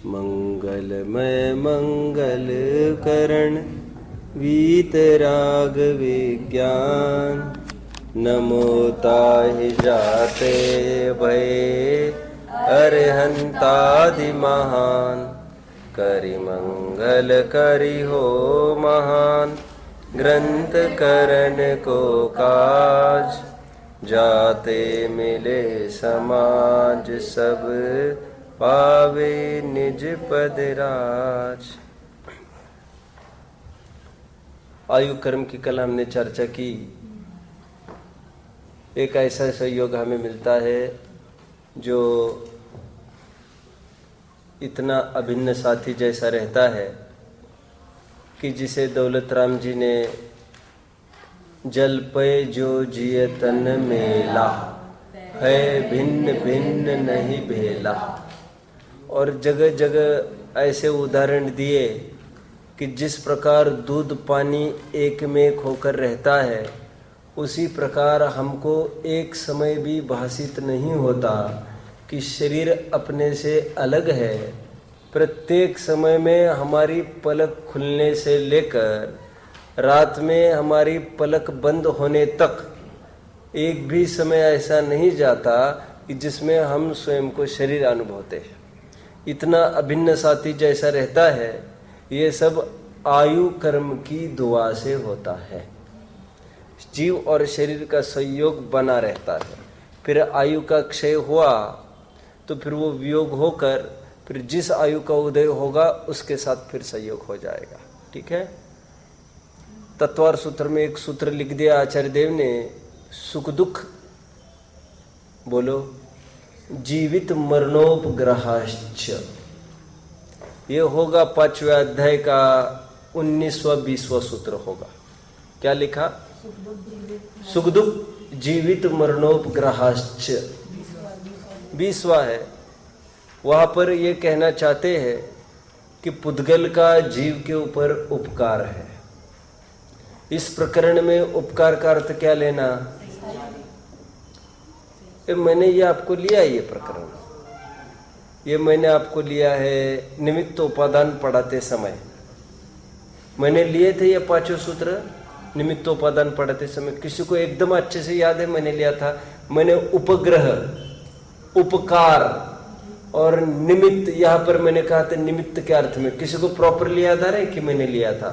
मंगलमय मंगल करण वीतराग विज्ञान। नमो ताहि जाते भये अरहंतादि महान। करि मंगल करि हो महान ग्रंथ करण को काज। जाते मिले समाज सब पावे निज पद राज। आयु कर्म की कल हमने चर्चा की। एक ऐसा सहयोग हमें मिलता है जो इतना अभिन्न साथी जैसा रहता है कि जिसे दौलत राम जी ने जल पे जो जिय तन मेला है भिन्न भिन्न नहीं भेला। और जगह जगह ऐसे उदाहरण दिए कि जिस प्रकार दूध पानी एक में एक होकर रहता है उसी प्रकार हमको एक समय भी भाषित नहीं होता कि शरीर अपने से अलग है। प्रत्येक समय में हमारी पलक खुलने से लेकर रात में हमारी पलक बंद होने तक एक भी समय ऐसा नहीं जाता कि जिसमें हम स्वयं को शरीर अनुभवते हैं। इतना अभिन्न साथी जैसा रहता है, ये सब आयु कर्म की दुआ से होता है। जीव और शरीर का संयोग बना रहता है। फिर आयु का क्षय हुआ तो फिर वो वियोग होकर फिर जिस आयु का उदय होगा उसके साथ फिर संयोग हो जाएगा। ठीक है। तत्वार सूत्र में एक सूत्र लिख दिया आचार्य देव ने, सुख दुख बोलो जीवित मरणोपग्रहाश्च। ये होगा 5वें अध्याय का 19वां 20वां सूत्र होगा। क्या लिखा? सुख दुख जीवित मरणोपग्रहाश्च 20वां है। वहां पर ये कहना चाहते हैं कि पुद्गल का जीव के ऊपर उपकार है। इस प्रकरण में उपकार का अर्थ क्या लेना? मैंने ये आपको लिया, ये प्रकरण ये मैंने आपको लिया है निमित्त उपादान पढ़ाते समय। मैंने लिए थे ये 5 सूत्र निमित्त उपादान पढ़ाते समय। किसी को एकदम अच्छे से याद है? मैंने लिया था। मैंने उपग्रह, उपकार और निमित्त यहाँ पर मैंने कहा था निमित्त के अर्थ में। किसी को प्रॉपरली याद आ रहा है कि मैंने लिया था?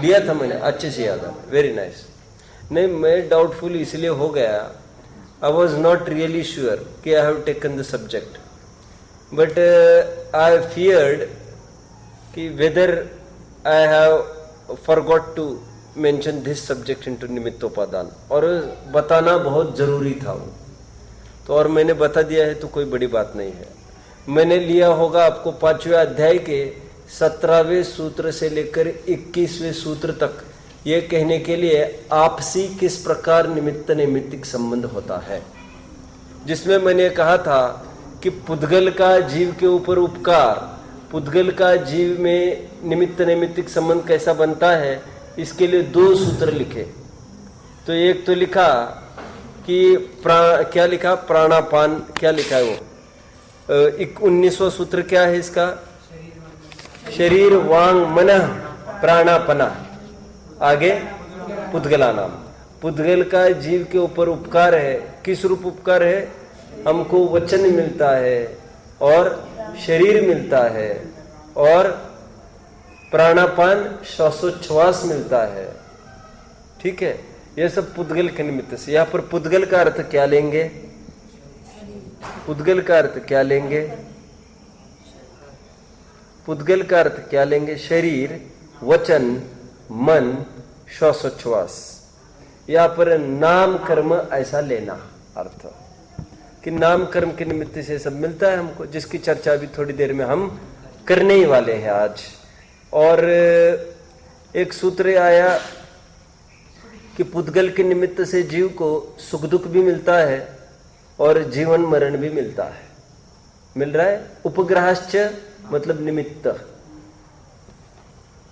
लिया था मैंने, अच्छे से याद आ। Very nice. नहीं, मैं डाउटफुल इसलिए हो गया, I was not really sure कि I have taken the subject, but I feared कि whether I have forgot to mention this subject into निमित्तोपादान, और बताना बहुत जरूरी था वो तो, और मैंने बता दिया है तो कोई बड़ी बात नहीं है। मैंने लिया होगा आपको 5वें अध्याय के 17वें सूत्र से लेकर 21वें सूत्र तक ये कहने के लिए आपसी किस प्रकार निमित्त नैमित्तिक संबंध होता है, जिसमें मैंने कहा था कि पुद्गल का जीव के ऊपर उपकार, पुद्गल का जीव में निमित्त नैमित्तिक संबंध कैसा बनता है, इसके लिए 2 सूत्र लिखे। तो एक तो लिखा कि क्या लिखा? प्राणापान। क्या लिखा है वो? 19वां सूत्र क्या है इसका? शरीर वांग मन प्राणापना। आगे पुद्गला नाम। पुद्गल का जीव के ऊपर उपकार है। किस रूप उपकार है? हमको वचन मिलता है और शरीर मिलता है और प्राणापान श्वासोच्छ्वास मिलता है। ठीक है, यह सब पुद्गल के निमित्त से। यहाँ पर पुद्गल का अर्थ क्या लेंगे? पुद्गल का अर्थ क्या लेंगे? पुद्गल का अर्थ क्या लेंगे? शरीर, वचन, मन, श्वासोच्छ्वास। यहाँ पर नाम कर्म ऐसा लेना अर्थ कि नाम कर्म के निमित्त से सब मिलता है हमको, जिसकी चर्चा अभी थोड़ी देर में हम करने ही वाले हैं आज। और एक सूत्र आया कि पुद्गल के निमित्त से जीव को सुख दुख भी मिलता है और जीवन मरण भी मिलता है। मिल रहा है। उपग्रहाश्च मतलब निमित्त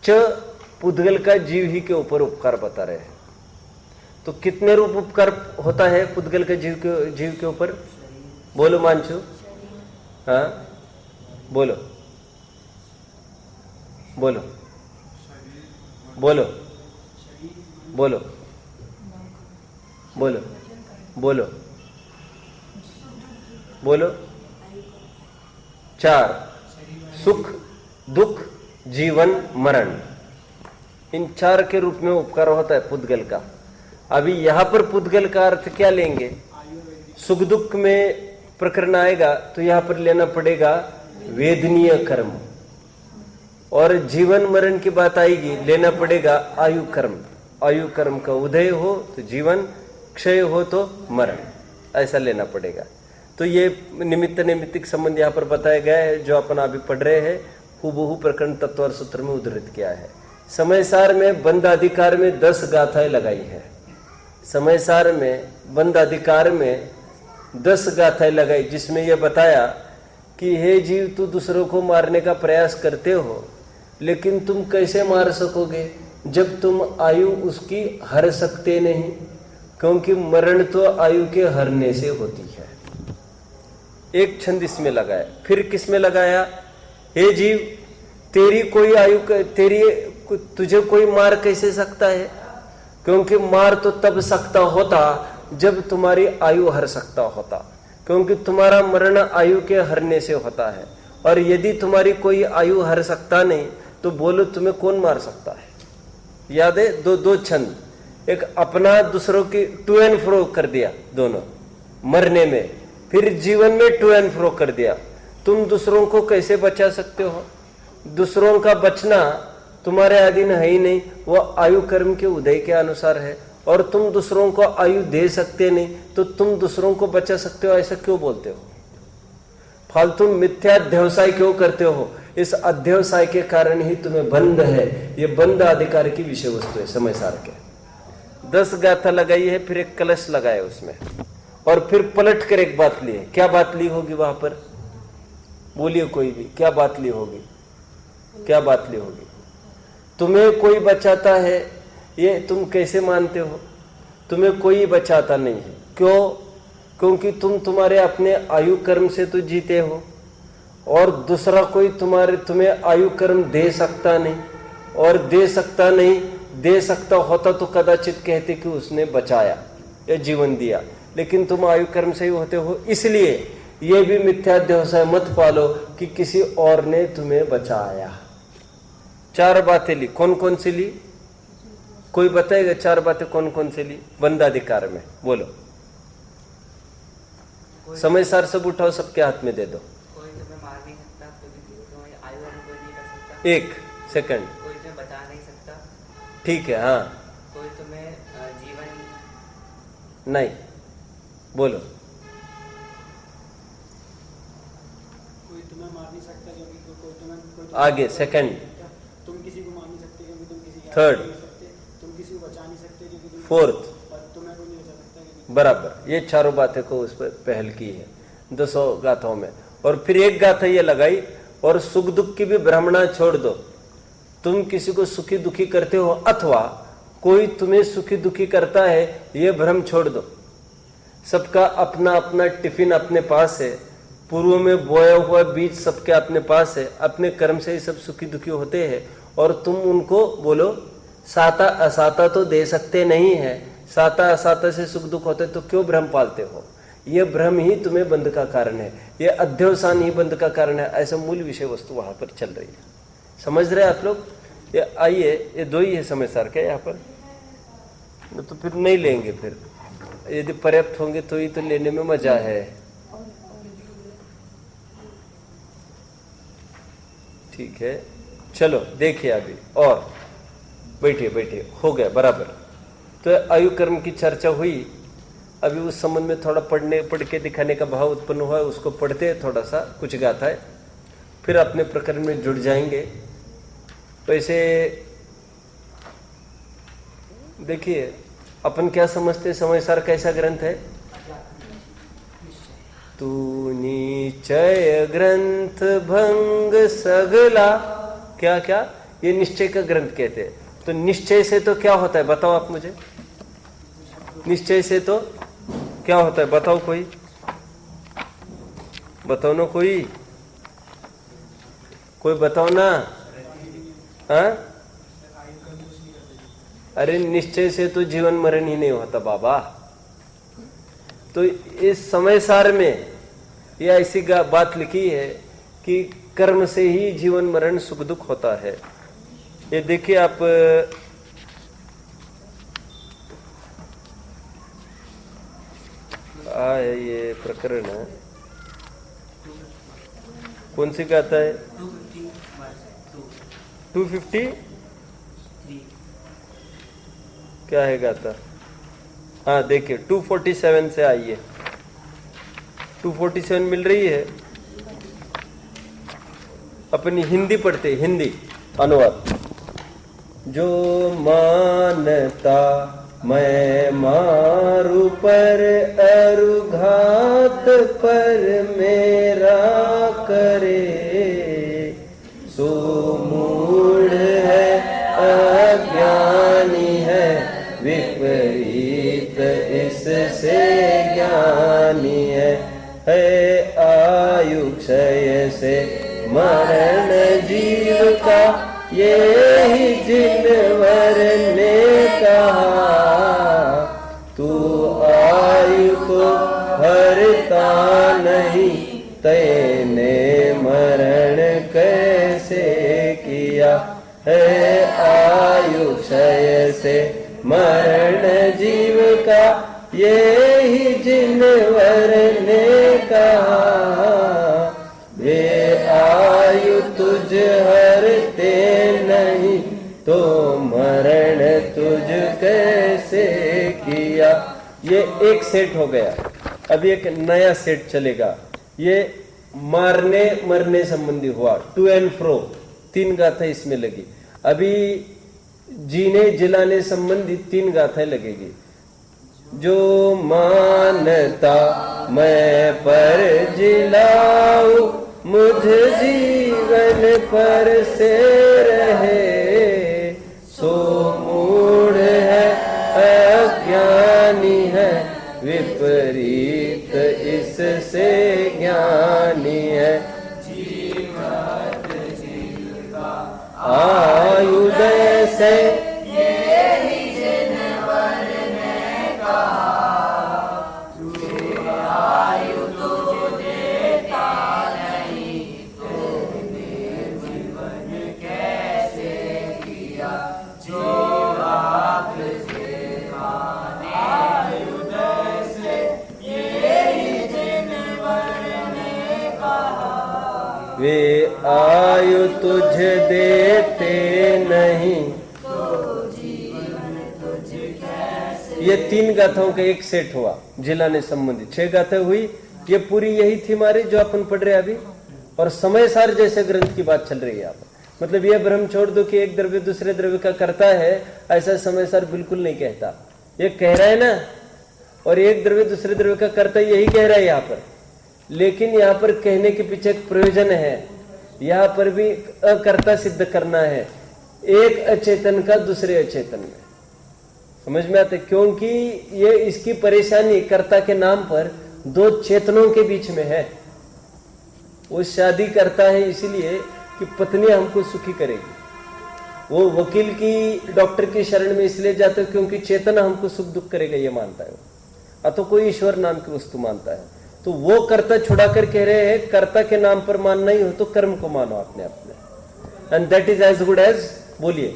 च, पुद्गल का जीव ही के ऊपर उपकार बता रहे हैं। तो कितने रूप उपकार होता है पुद्गल के जीव के ऊपर? बोलो मानसू। हाँ बोलो बोलो बोलो बोलो बोलो बोलो बोलो। 4 सुख दुख जीवन मरण, इन 4 के रूप में उपकार होता है पुद्गल का। अभी यहां पर पुद्गल का अर्थ क्या लेंगे? सुख दुख में प्रकरण आएगा तो यहां पर लेना पड़ेगा वेदनीय कर्म, और जीवन मरण की बात आएगी लेना पड़ेगा आयु कर्म। आयु कर्म का उदय हो तो जीवन, क्षय हो तो मरण, ऐसा लेना पड़ेगा। तो ये निमित्त नैमित्तिक संबंध यहाँ पर बताया गया है, जो अपन अभी पढ़ रहे हैं हुबहू प्रकरण तत्वार सूत्र में उद्धृत किया है। समयसार में बंद अधिकार में 10 गाथाएं लगाई है। समयसार में बंद अधिकार में 10 गाथाएं लगाई, जिसमें यह बताया कि हे जीव, तू दूसरों को मारने का प्रयास करते हो, लेकिन तुम कैसे मार सकोगे जब तुम आयु उसकी हर सकते नहीं, क्योंकि मरण तो आयु के हरने से होती है। एक छंद इसमें लगाया। फिर किस में लगाया? हे जीव, तेरी कोई आयु, तुझे कोई मार कैसे सकता है? क्योंकि मार तो तब सकता होता जब तुम्हारी आयु हर सकता होता, क्योंकि तुम्हारा मरण आयु के हरने से होता है। और यदि तुम्हारी कोई आयु हर सकता नहीं तो बोलो तुम्हें कौन मार सकता है? याद है? दो छंद, एक अपना दूसरों की टू एंड फ्रो कर दिया दोनों मरने में, फिर जीवन में टू एंड फ्रो कर दिया। तुम दूसरों को कैसे बचा सकते हो? दूसरों का बचना तुम्हारे अधीन है ही नहीं, वो आयु कर्म के उदय के अनुसार है। और तुम दूसरों को आयु दे सकते नहीं तो तुम दूसरों को बचा सकते हो, ऐसा क्यों बोलते हो? फालतू मिथ्या अध्यवसाय क्यों करते हो? इस अध्यवसाय के कारण ही तुम्हें बंध है। ये बंध अधिकार की विषय वस्तु है समयसार के। 10 गाथा लगाई है, फिर एक कलश लगाया उसमें, और फिर पलट कर एक बात ली है। क्या बात ली होगी वहां पर? बोलिए कोई भी, क्या बात ली होगी? क्या बात ली होगी? तुम्हें कोई बचाता है ये तुम कैसे मानते हो? तुम्हें कोई बचाता नहीं है। क्यों? क्योंकि तुम्हारे अपने आयु कर्म से तो जीते हो, और दूसरा कोई तुम्हें आयु कर्म दे सकता नहीं, और दे सकता नहीं, दे सकता होता तो कदाचित कहते कि उसने बचाया या जीवन दिया, लेकिन तुम आयु कर्म से ही होते हो। इसलिए ये भी मिथ्याध्यवसाय मत पालो कि किसी और ने तुम्हें बचाया। 4 बातें ली। कौन कौन सी ली? कोई बताएगा 4 बातें कौन कौन सी ली बंदाधिकार में? बोलो। समयसार सब उठाओ, सबके हाथ में दे दो। कोई तुम्हें मार नहीं सकता, कोई आयु कोई नहीं कर सकता। 1 सेकंड। कोई तुम्हें बचा नहीं सकता। ठीक है, हाँ। कोई तुम्हें जीवन नहीं, बोलो। कोई तुम्हें मार नहीं सकता क्योंकि कोई तुम्हें आगे सेकंड। तुम किसी को मार नहीं सकते क्योंकि तुम किसी की थर्ड। नहीं सकते। तुम किसी को बचा नहीं सकते क्योंकि तुम फोर्थ। तुम्हें कोई नहीं बचा सकता क्योंकि बराबर। ये 4 बातें को उस पर पहल की है 200 गाथाओं में। और फिर एक गाथा ये लगाई, और सुख दुख की भी भ्रमणा छोड़ दो। तुम किसी को सुखी दुखी करते हो अथवा कोई तुम्हें सुखी दुखी करता है, ये भ्रम छोड़ दो। सबका अपना अपना टिफिन अपने पास है, पूर्व में बोया हुआ बीज सबके अपने पास है, अपने कर्म से ही सब सुखी दुखी होते हैं। और तुम उनको बोलो साता असाता तो दे सकते नहीं है, साता असाता से सुख दुख होते, तो क्यों भ्रम पालते हो? ये भ्रम ही तुम्हें बंध का कारण है, ये अध्यवसान ही बंध का कारण है। ऐसा मूल विषय वस्तु वहां पर चल रही है। समझ रहे आप लोग? ये आइए, ये 2 ही है समयसार के यहाँ पर, तो फिर नहीं लेंगे। फिर यदि पर्याप्त होंगे तो ही तो लेने में मजा है। ठीक है, चलो देखिए अभी। और बैठिए बैठिए, हो गया बराबर। तो आयु कर्म की चर्चा हुई। अभी उस संबंध में थोड़ा पढ़ के दिखाने का भाव उत्पन्न हुआ है, उसको पढ़ते हैं थोड़ा सा, कुछ गाथा है, फिर अपने प्रकरण में जुड़ जाएंगे। वैसे देखिए अपन क्या समझते, समयसार कैसा ग्रंथ है? तू निश्चय ग्रंथ भंग सगला, क्या क्या ये निश्चय का ग्रंथ कहते हैं। तो निश्चय से तो क्या होता है बताओ आप मुझे? निश्चय से तो क्या होता है बताओ, कोई बताओ ना कोई? कोई बताओ ना। हाँ, अरे निश्चय से तो जीवन मरण ही नहीं होता बाबा। तो इस समय सार में यह ऐसी बात लिखी है कि कर्म से ही जीवन मरण सुख दुख होता है। ये देखिए आप, ये प्रकरण है, कौन सी गाथा है? 250 क्या है गाथा? हाँ देखिए 247 से आइए। 247 मिल रही है। अपनी हिंदी पढ़ते, हिंदी अनुवाद। जो मानता मैं मारू पर अरुघात पर मेरा करे, सो मूढ़ है अज्ञानी है विपरीत इससे ज्ञानी है आयु क्षय से मरण जीव का ये ही जिनवर ने कहा, तू आयु को हरता नहीं तेने मरण कैसे किया है आयु क्षय से मरण जीव का ये ही जिनवर ने कहा, वे आयु तुझ हरते नहीं तो मरण तुझ कैसे किया। ये एक सेट हो गया। अभी एक नया सेट चलेगा। ये मारने मरने संबंधी हुआ, टू एंड फ्रो, 3 गाथा इसमें लगी। अभी जीने जिलाने संबंधी 3 गाथाएं लगेगी। जो मानता मैं पर जिलाऊं मुझ जीवन पर से रहे, सो मूढ़ है अज्ञानी है विपरीत इससे ज्ञानी है। आयुदय से वे आयु तुझ देते नहीं। ये 3 गाथाओं का एक सेट हुआ जिलाने संबंधी। 6 गाथा हुई। ये पूरी यही थी हमारी जो अपन पढ़ रहे अभी। और समय सार जैसे ग्रंथ की बात चल रही है यहाँ पर। मतलब ये भ्रम छोड़ दो कि एक द्रव्य दूसरे द्रव्य का करता है, ऐसा समय सार बिल्कुल नहीं कहता। ये कह रहा है ना, और एक द्रव्य दूसरे द्रव्य का करता है, यही कह रहा है यहाँ पर। लेकिन यहाँ पर कहने के पीछे एक प्रयोजन है। यहाँ पर भी अकर्ता सिद्ध करना है, एक अचेतन का दूसरे अचेतन में। समझ में आते? क्योंकि ये इसकी परेशानी कर्ता के नाम पर 2 चेतनों के बीच में है। वो शादी करता है इसलिए कि पत्नी हमको सुखी करेगी। वो वकील की, डॉक्टर की शरण में इसलिए जाते हैं क्योंकि चेतन हमको सुख दुख करेगा, ये मानता है। अतो कोई ईश्वर नाम की वस्तु मानता है। तो वो कर्ता छुड़ाकर कह रहे हैं कर्ता के नाम पर मानना ही हो तो कर्म को मानो अपने अपने। And that is as good as, बोलिए,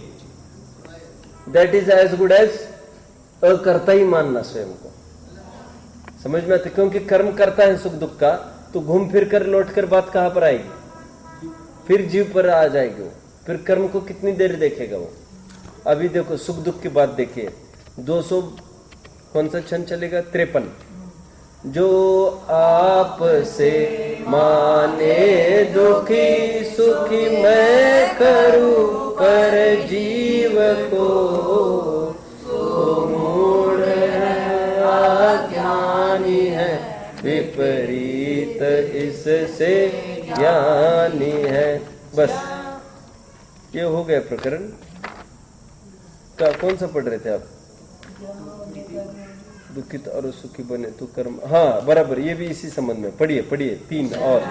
that is as good as अकर्ता ही मानना स्वयं को। समझ में आते? क्योंकि कर्म करता है सुख दुख का, तो घूम फिर कर लौट कर बात कहां पर आएगी? फिर जीव पर आ जाएगी वो। फिर कर्म को कितनी देर देखेगा वो? अभी देखो सुख दुख की बात देखिए। 200 कौन सा क्षण चलेगा? 53। जो आप से माने दुखी सुखी मैं करूं पर जीव को, तो मूढ़ अज्ञानी है विपरीत इससे ज्ञानी है। बस ये हो गया प्रकरण का। कौन सा पढ़ रहे थे आप? दुखित और सुखी बने तो कर्म। हाँ बराबर, ये भी इसी संबंध में। पढ़िए पढ़िए 3 और।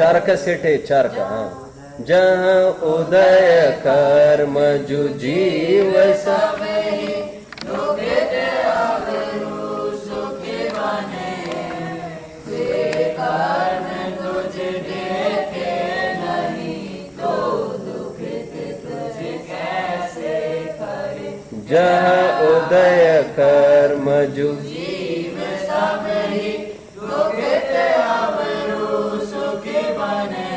चार का सेट है, चार का। हाँ, जहाँ उदय कर्म जो जीव सब जहाँ उदय कर्म जो जीव सब ही दुखित अवरु सुखी बने,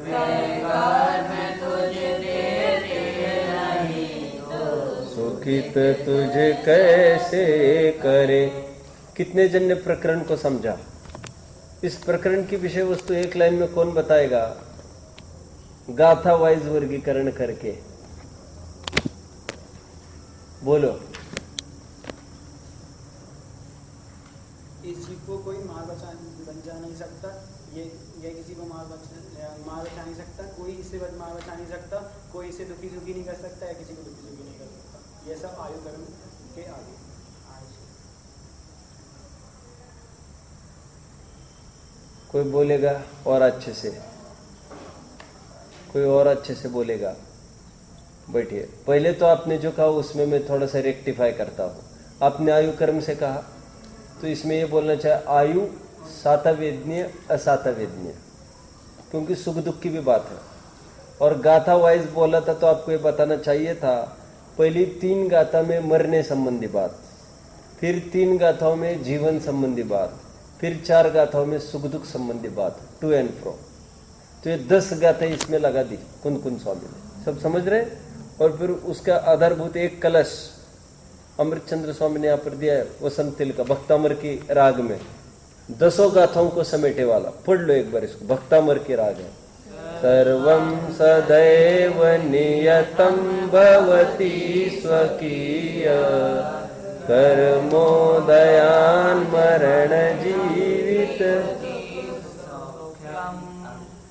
कर्म तुझे देते नहीं तो सुखित तुझे कैसे करे। कितने जन ने प्रकरण को समझा? इस प्रकरण की विषय वस्तु एक लाइन में कौन बताएगा, गाथा वाइज वर्गीकरण करके? बोलो। इस जीव को कोई मार बचा नहीं सकता, ये किसी को मार बचा नहीं सकता, कोई इसे मार बचा नहीं सकता, कोई इसे दुखी सुखी नहीं कर सकता या किसी को दुखी सुखी नहीं कर सकता। ये सब आयु कर्म के आगे। कोई बोलेगा और अच्छे से, कोई और अच्छे से बोलेगा। बैठिए। पहले तो आपने जो कहा उसमें मैं थोड़ा सा रेक्टिफाई करता हूँ। आपने आयु कर्म से कहा, तो इसमें ये बोलना चाहिए आयु सातवेदनीय असातवेदनीय, क्योंकि सुख दुख की भी बात है। और गाथा वाइज बोला था तो आपको ये बताना चाहिए था, पहली 3 गाथा में मरने संबंधी बात, फिर 3 गाथाओं में जीवन संबंधी बात, फिर 4 गाथाओं में सुख दुख संबंधी बात, टू एंड फ्रो। तो ये 10 गाथा इसमें लगा दी कुंद कुंद स्वामी ने। सब समझ रहे? और फिर उसका आधारभूत एक कलश अमृत चंद्र स्वामी ने यहाँ पर दिया है, वसंत तिल का भक्तामर की राग में 10 गाथाओं को समेटे वाला। पढ़ लो एक बार इसको, भक्तामर की राग है। सर्वं सदैव नियतं भवति स्वकीय कर्मोदयान् मरण जीवित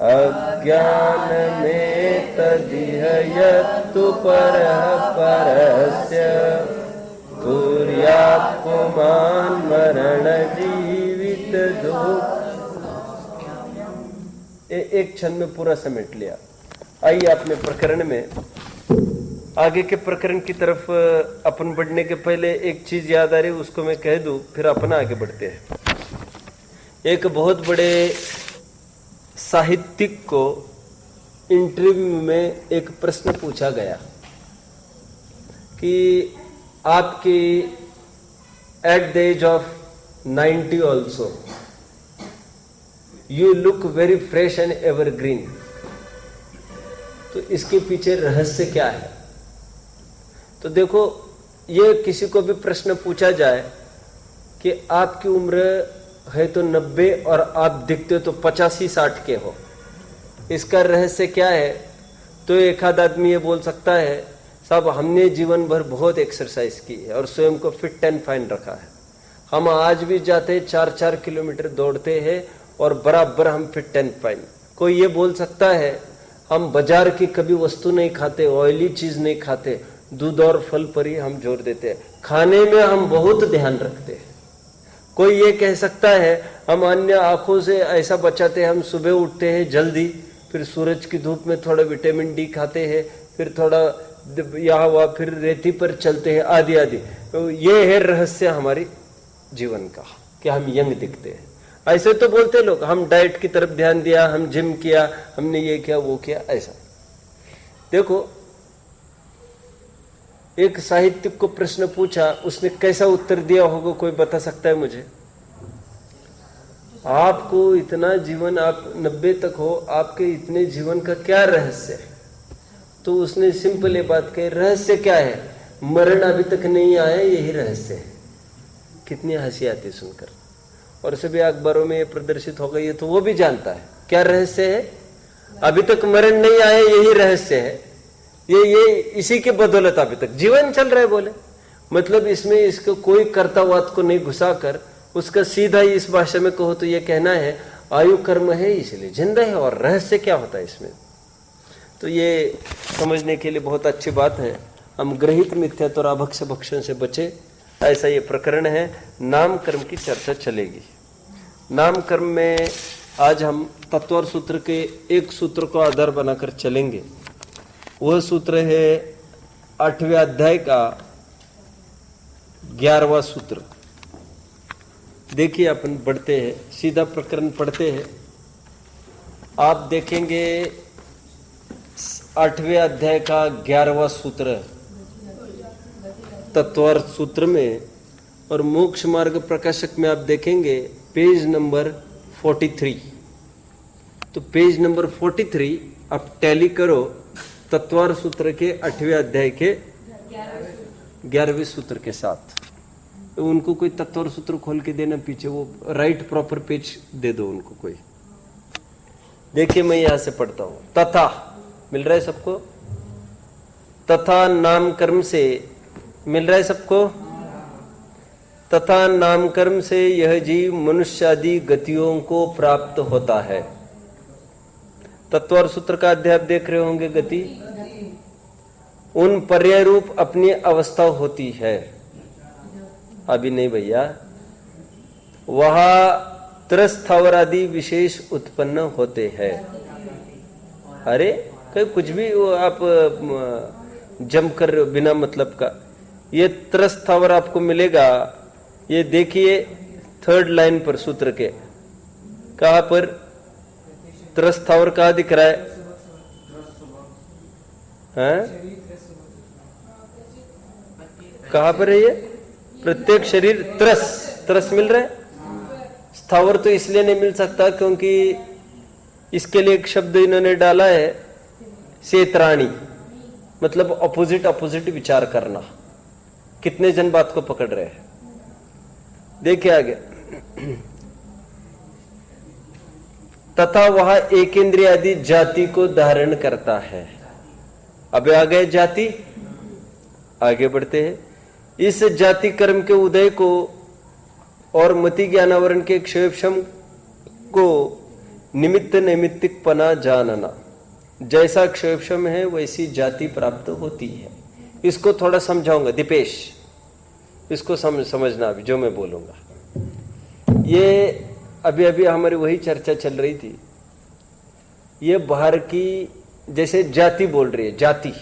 अज्ञान में तदिह यत्तु परः परस्य तुर्यात् पुमान् मरण जीवित दुःख। एक क्षण में पूरा समेट लिया। आइए अपने प्रकरण में, आगे के प्रकरण की तरफ अपन बढ़ने के पहले एक चीज याद आ रही, उसको मैं कह दूं, फिर अपन आगे बढ़ते हैं। एक बहुत बड़े साहित्यिक को इंटरव्यू में एक प्रश्न पूछा गया कि आपकी at the age of 90 also you look very fresh and evergreen, तो इसके पीछे रहस्य क्या है? तो देखो, ये किसी को भी प्रश्न पूछा जाए कि आपकी उम्र है तो 90 और आप दिखते हो तो 85-60 के हो, इसका रहस्य क्या है? तो एक आध आदमी ये बोल सकता है, साहब हमने जीवन भर बहुत एक्सरसाइज की है और स्वयं को फिट एंड फाइन रखा है, हम आज भी जाते हैं 4-4 किलोमीटर दौड़ते हैं और बराबर हम फिट एंड फाइन। कोई ये बोल सकता है हम बाजार की कभी वस्तु नहीं खाते, ऑयली चीज नहीं खाते, दूध और फल पर ही हम जोर देते हैं, खाने में हम बहुत ध्यान रखते हैं। कोई ये कह सकता है हम अन्य आंखों से ऐसा बचाते हैं, हम सुबह उठते हैं जल्दी, फिर सूरज की धूप में थोड़ा विटामिन डी खाते हैं, फिर थोड़ा यहाँ हुआ, फिर रेती पर चलते हैं, आदि आदि। तो ये है रहस्य हमारी जीवन का कि हम यंग दिखते हैं। ऐसे तो बोलते लोग, हम डाइट की तरफ ध्यान दिया, हम जिम किया, हमने ये किया वो किया, ऐसा। देखो, एक साहित्यिक को प्रश्न पूछा, उसने कैसा उत्तर दिया होगा, कोई बता सकता है मुझे? आपको इतना जीवन, आप 90 तक हो, आपके इतने जीवन का क्या रहस्य है? तो उसने सिंपल ये बात कही, रहस्य क्या है? मरण अभी तक नहीं आया, यही रहस्य है। कितनी हंसी आती सुनकर, और सभी अखबारों में ये प्रदर्शित हो गई है, तो वो भी जानता है क्या रहस्य है। अभी तक मरण नहीं आया, यही रहस्य है। ये इसी के बदौलत अभी तक जीवन चल रहा है। बोले मतलब इसमें इसको कोई कर्तावाद को नहीं घुसाकर, उसका सीधा ही इस भाषा में कहो तो ये कहना है आयु कर्म है इसलिए जिंदा है, और रहस्य क्या होता है इसमें। तो ये समझने के लिए बहुत अच्छी बात है। हम ग्रहित मिथ्यात्व और अभक्ष भक्षण से बचे, ऐसा ये प्रकरण है। नाम कर्म की चर्चा चलेगी। नाम कर्म में आज हम तत्वर सूत्र के एक सूत्र को आधार बनाकर चलेंगे। वह सूत्र है 8वें अध्याय का 11वां सूत्र। देखिए अपन बढ़ते हैं, सीधा प्रकरण पढ़ते हैं। आप देखेंगे 8वें अध्याय का 11वां सूत्र तत्वर सूत्र में, और मोक्ष मार्ग प्रकाशक में आप देखेंगे पेज नंबर 43। तो पेज नंबर 43 आप टैली करो तत्वर सूत्र के 8वें अध्याय के 11वें सूत्र के साथ। तो उनको कोई तत्वर सूत्र खोल के देना पीछे, वो राइट प्रॉपर पेज दे दो उनको कोई। देखिए मैं यहां से पढ़ता हूं। तथा मिल रहा है सबको? तथा नाम कर्म से मिल रहा है सबको? तथा नाम कर्म से यह जीव मनुष्यादि गतियों को प्राप्त होता है। तत्वर सूत्र का अध्याय देख रहे होंगे। गति उन पर्याय रूप अपनी अवस्था होती है। अभी नहीं भैया, वहां त्रस्थावर आदि विशेष उत्पन्न होते हैं। अरे कहीं कुछ भी वो आप जम कर बिना मतलब का, ये त्रस्थावर आपको मिलेगा। ये देखिए 3rd लाइन पर सूत्र के, कहां पर त्रस्थावर कहां दिख रहा है? कहां पर है ये? प्रत्येक शरीर त्रस मिल रहा है। स्थावर तो इसलिए नहीं मिल सकता क्योंकि इसके लिए एक शब्द इन्होंने डाला है सेत्राणी, मतलब अपोजिट विचार करना। कितने जन बात को पकड़ रहे हैं? देखिए आगे। तथा वह एक इंद्रिय आदि जाति को धारण करता है। अब आ गए जाति, आगे बढ़ते हैं। इस जाति कर्म के उदय को और मति ज्ञानावरण के क्षेपशम को निमित्त नैमित्तिक पना जानना। जैसा क्षेपशम है वैसी जाति प्राप्त होती है। इसको थोड़ा समझाऊंगा दीपेश, इसको समझना अभी जो मैं बोलूंगा। ये अभी हमारी वही चर्चा चल रही थी। ये बाहर की जैसे जाति बोल रही है, जाति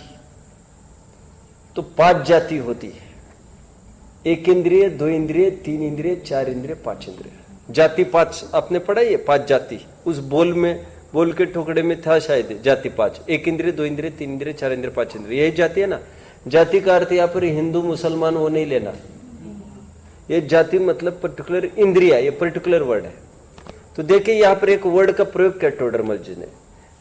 तो 5 जाति होती है। 1 इंद्रिय, 2 इंद्रिय, 3 इंद्रिय, 4 इंद्रिय, 5 इंद्रिय। जाति 5 आपने पढ़ा है? 5 जाति उस बोल के टुकड़े में था शायद। जाति 5, 1 इंद्रिय, 2 इंद्रिय, 3 इंद्रिय, 4 इंद्रिय, 5 इंद्रिय, यही जाति है ना। जाति का अर्थ यहाँ पर हिंदू मुसलमान वो नहीं लेना। ये जाति मतलब पर्टिकुलर इंद्रिया, ये पर्टिकुलर वर्ड है। तो देखिए यहाँ पर एक वर्ड का प्रयोग किया टोडरमल जी ने।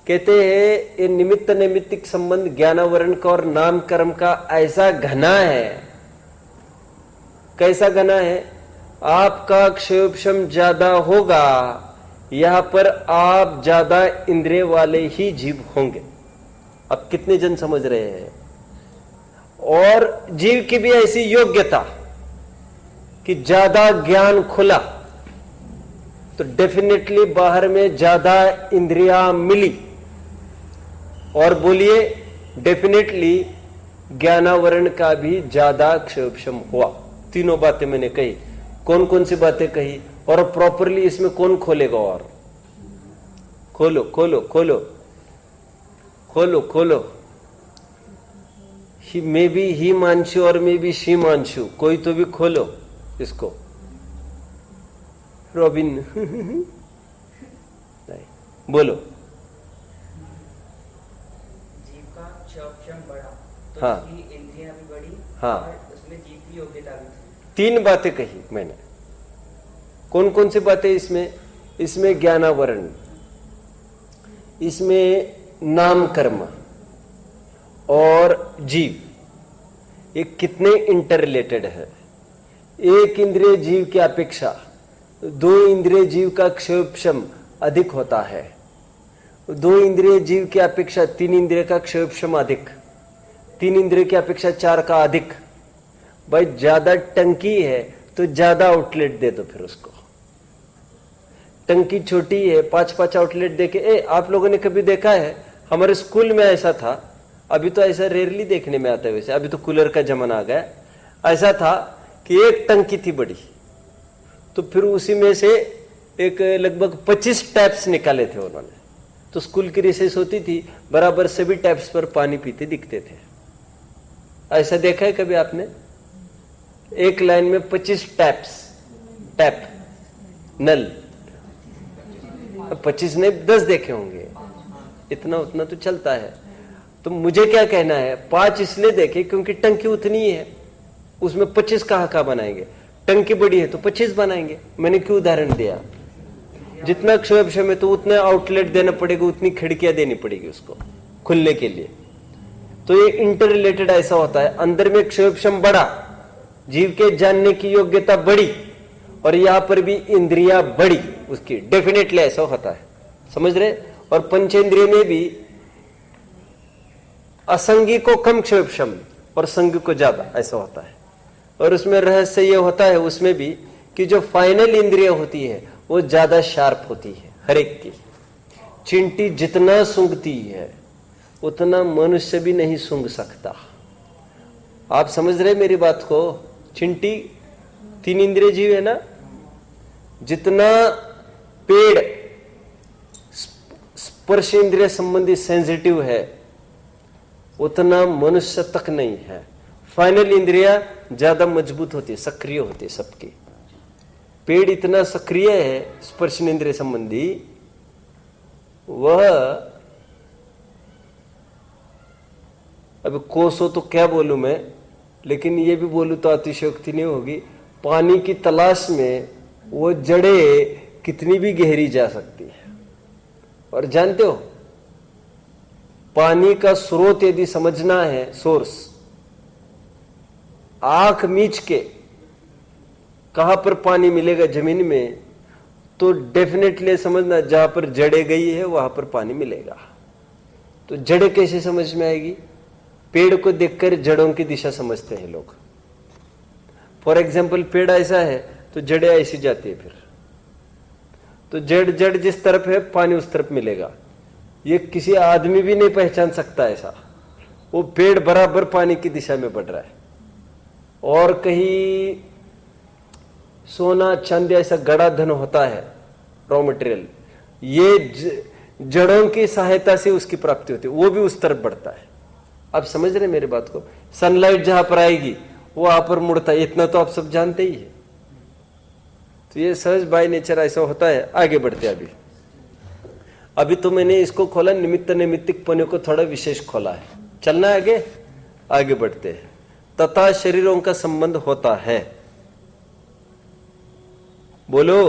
कहते हैं ये निमित्त नैमित्तिक संबंध ज्ञानावरण का और नाम कर्म का ऐसा घना है। कैसा घना है? आपका क्षेपशम ज्यादा होगा, यहां पर आप ज्यादा इंद्रिय वाले ही जीव होंगे। अब कितने जन समझ रहे हैं? और जीव की भी ऐसी योग्यता कि ज्यादा ज्ञान खुला तो डेफिनेटली बाहर में ज्यादा इंद्रियां मिली, और बोलिए डेफिनेटली ज्ञानावरण का भी ज्यादा क्षेपशम हुआ। तीनों बातें मैंने कही। कौन कौन सी बातें कही और प्रॉपरली इसमें कौन खोलेगा? और खोलो खोलो खोलो खोलो खोलो। मे बी ही मानशु और मे बी शी मानशु, कोई तो भी खोलो इसको। रॉबिन नहीं बोलो। जीव का क्षम बढ़ा तो हाँ, उसकी इंद्रियां भी बढ़ी। हाँ, और उसमें जीव की योग्यता भी थी। 3 बातें कही मैंने। कौन कौन सी बातें इसमें? इसमें ज्ञानावरण, इसमें नाम कर्म और जीव, ये कितने इंटर रिलेटेड है। 1 इंद्रिय जीव की अपेक्षा 2 इंद्रिय जीव का क्षेपशम अधिक होता है। 2 इंद्रिय जीव की अपेक्षा 3 इंद्रिय का क्षेपशम अधिक, 3 इंद्रिय की अपेक्षा 4 का अधिक। भाई ज्यादा टंकी है तो ज्यादा आउटलेट दे दो। फिर उसको टंकी छोटी है, 5-5 आउटलेट देके। आप लोगों ने कभी देखा है? हमारे स्कूल में ऐसा था, अभी तो ऐसा रेयरली देखने में आता है। वैसे अभी तो कूलर का जमाना आ गया। ऐसा था कि एक टंकी थी बड़ी, तो फिर उसी में से एक लगभग 25 टैप्स निकाले थे उन्होंने। तो स्कूल की रिसेस होती थी, बराबर सभी टैप्स पर पानी पीते दिखते थे। ऐसा देखा है कभी आपने? एक लाइन में 25 टैप नल, 25 नहीं 10 देखे होंगे, इतना उतना तो चलता है। तो मुझे क्या कहना है, 5 इसलिए देखे क्योंकि टंकी उतनी ही है, उसमें 25 कहाँ बनाएंगे? टंकी बड़ी है तो 25 बनाएंगे। मैंने क्यों उदाहरण दिया? जितना क्षोभक्षम है तो उतना आउटलेट देना पड़ेगा, उतनी खिड़कियां देनी पड़ेगी उसको खुलने के लिए। तो ये इंटर रिलेटेड ऐसा होता है, अंदर में क्षोभक्षम बढ़ा, जीव के जानने की योग्यता बढ़ी, और यहां पर भी इंद्रिया बढ़ी उसकी, डेफिनेटली ऐसा होता है, समझ रहे? और पंचेंद्रिय में भी असंगी को कम क्षोभक्षम और संगी को ज्यादा, ऐसा होता है। और उसमें रहस्य ये होता है उसमें भी कि जो फाइनल इंद्रिय होती है वो ज्यादा शार्प होती है हर एक की। चींटी जितना सूंघती है उतना मनुष्य भी नहीं सूंघ सकता। आप समझ रहे मेरी बात को? चींटी 3 इंद्रिय जीव है ना, जितना पेड़ स्पर्श इंद्रिय संबंधी सेंसिटिव है उतना मनुष्य तक नहीं है। फाइनल इंद्रिया ज्यादा मजबूत होती है, सक्रिय होती है सबकी। पेड़ इतना सक्रिय है स्पर्श इंद्रिय संबंधी, वह अब कोसो तो क्या बोलूं मैं, लेकिन ये भी बोलूं तो अतिशयोक्ति नहीं होगी। पानी की तलाश में वो जड़ें कितनी भी गहरी जा सकती है। और जानते हो, पानी का स्रोत यदि समझना है, सोर्स, आंख मीच के कहां पर पानी मिलेगा जमीन में, तो डेफिनेटली समझना जहां पर जड़े गई है वहां पर पानी मिलेगा। तो जड़े कैसे समझ में आएगी? पेड़ को देखकर जड़ों की दिशा समझते हैं लोग। फॉर एग्जाम्पल, पेड़ ऐसा है तो जड़ें ऐसी जाती है, फिर तो जड़ जिस तरफ है पानी उस तरफ मिलेगा। ये किसी आदमी भी नहीं पहचान सकता ऐसा। वो पेड़ बराबर पानी की दिशा में बढ़ रहा है। और कहीं सोना चांदी ऐसा गड़ा धन होता है, रॉ मटेरियल, ये जड़ों की सहायता से उसकी प्राप्ति होती है, वो भी उस तरफ बढ़ता है। आप समझ रहे मेरी बात को? सनलाइट जहां पर आएगी वो वहां पर मुड़ता है, इतना तो आप सब जानते ही है। तो ये सहज बाय नेचर ऐसा होता है। आगे बढ़ते हैं। अभी तो मैंने इसको खोला, निमित्त नैमित्तिक पने को थोड़ा विशेष खोला है। चलना है आगे बढ़ते हैं। तथा शरीरों का संबंध होता है, बोलो